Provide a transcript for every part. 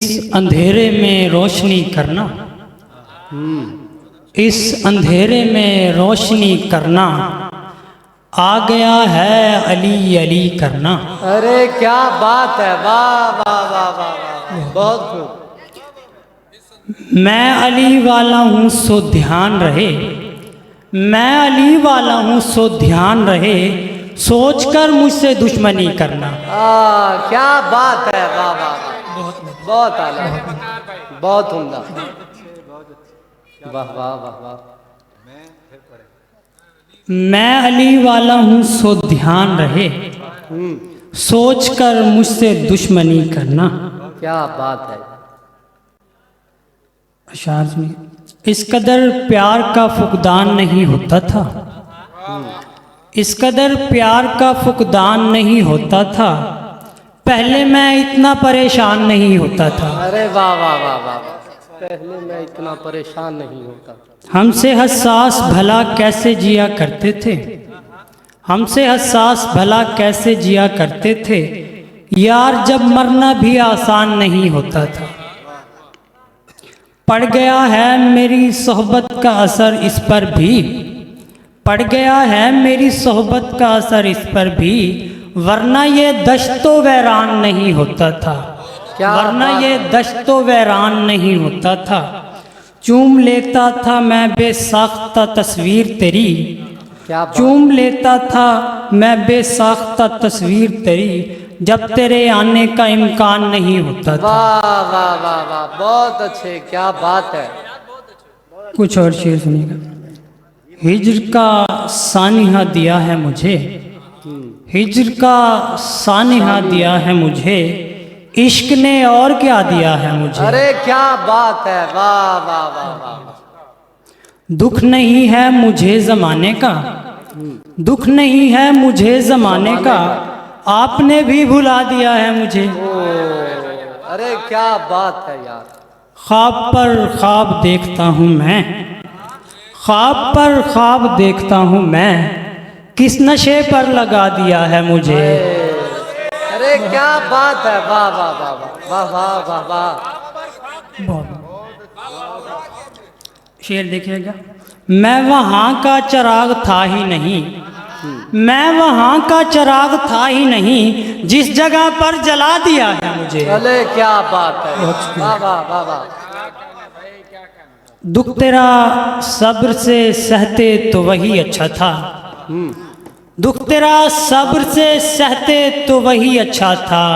इस अंधेरे में रोशनी करना, इस अंधेरे में रोशनी करना, आ गया है अली अली करना। अरे क्या बात है, वाह वाह वाह वाह वाह, बहुत खूब। मैं अली वाला हूँ सो ध्यान रहे, मैं अली वाला हूँ सो ध्यान रहे, सोचकर मुझसे दुश्मनी करना। क्या बात है, वाह वाह वाह, बहुत आला, बहुत उम्दा, वाह वाह वाह वाह। मैं अली वाला हूँ सो ध्यान रहे, सोचकर मुझसे दुश्मनी करना। क्या बात है। अशार में इस कदर प्यार का फुकदान नहीं होता था, इस कदर प्यार का फुकदान नहीं होता था, पहले मैं इतना परेशान नहीं होता था। अरे वाह वाह वाह वाह, पहले मैं इतना परेशान नहीं होता। हमसे हसास भला कैसे जिया करते थे, हमसे हसास भला कैसे जिया करते थे, यार जब मरना भी आसान नहीं होता था। पड़ गया है मेरी सोहबत का असर इस पर भी, पड़ गया है मेरी सोहबत का असर इस पर भी, वरना ये दश्तो वैरान नहीं होता था, वरना ये दश्तो वैरान नहीं होता था। चूम लेता था मैं बेसाख्ता तस्वीर तेरी, चूम लेता था मैं बेसाख्ता तस्वीर तेरी, जब तेरे आने का इम्कान नहीं होता था। वाह वाह वाह वाह, बहुत अच्छे, क्या बात है। कुछ और शेर सुनिएगा। हिज्र का सानिहा दिया है मुझे, हिज्र का सानिहा दिया है मुझे, इश्क ने और क्या दिया है मुझे। अरे क्या बात है, वाह वाह वाह वाह। दुख नहीं है मुझे ज़माने का, दुख नहीं है मुझे ज़माने का, आपने भी भुला दिया है मुझे। अरे क्या बात है यार। ख्वाब पर ख्वाब देखता हूँ मैं, ख्वाब पर ख्वाब देखता हूँ मैं, किस नशे पर लगा दिया है मुझे। अरे क्या बात है, वाह वाह वाह वाह वाह वाह वाह वाह। शेर देखिएगा। मैं वहाँ का चिराग था ही नहीं, मैं वहाँ का चिराग था ही नहीं, जिस जगह पर जला दिया है मुझे। अरे क्या बात है, वाह वाह वाह वाह। दुख तेरा सब्र से सहते तो वही अच्छा था, दुख तेरा सब्र से सहते तो वही अच्छा था,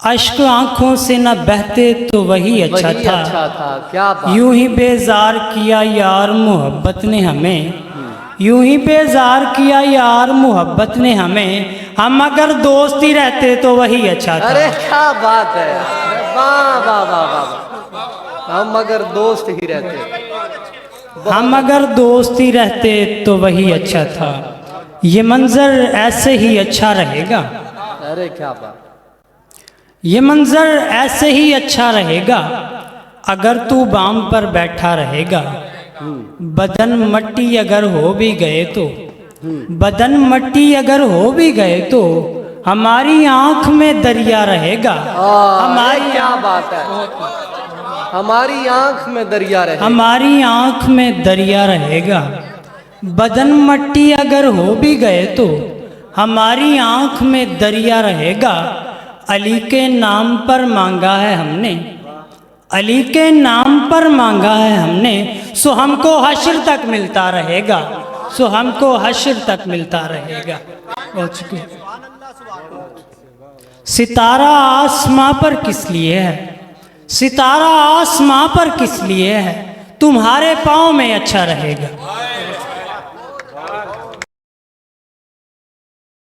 अश्क आंखों से न बहते तो वही अच्छा था। क्या बात। यूं ही बेजार किया यार मोहब्बत ने हमें, यूं ही बेजार किया यार मोहब्बत ने हमें, हम अगर दोस्त ही रहते तो वही अच्छा था। अरे क्या बात है, वाह वाह वाह वाह। हम अगर दोस्त ही रहते, हम अगर दोस्त ही रहते तो वही अच्छा था, ये मंजर ऐसे ही अच्छा रहेगा। अरे क्या बात। ये मंजर ऐसे ही अच्छा रहेगा, अगर तू बाम पर बैठा रहेगा। बदन मट्टी अगर हो भी गए तो, बदन मट्टी अगर हो भी गए तो, हमारी आंख में दरिया रहेगा। हमारी क्या बात है, हमारी आंख में दरिया रहेगा, हमारी आंख में दरिया रहेगा। बदन मट्टी अगर हो भी गए तो, हमारी आंख में दरिया रहेगा। अली के नाम पर मांगा है हमने, अली के नाम पर मांगा है हमने, सो हमको हश्र तक मिलता रहेगा, सो हमको हश्र तक मिलता रहेगा। सितारा आसमां पर किस लिए है, सितारा आसमां पर किस लिए है, तुम्हारे पाँव में अच्छा रहेगा।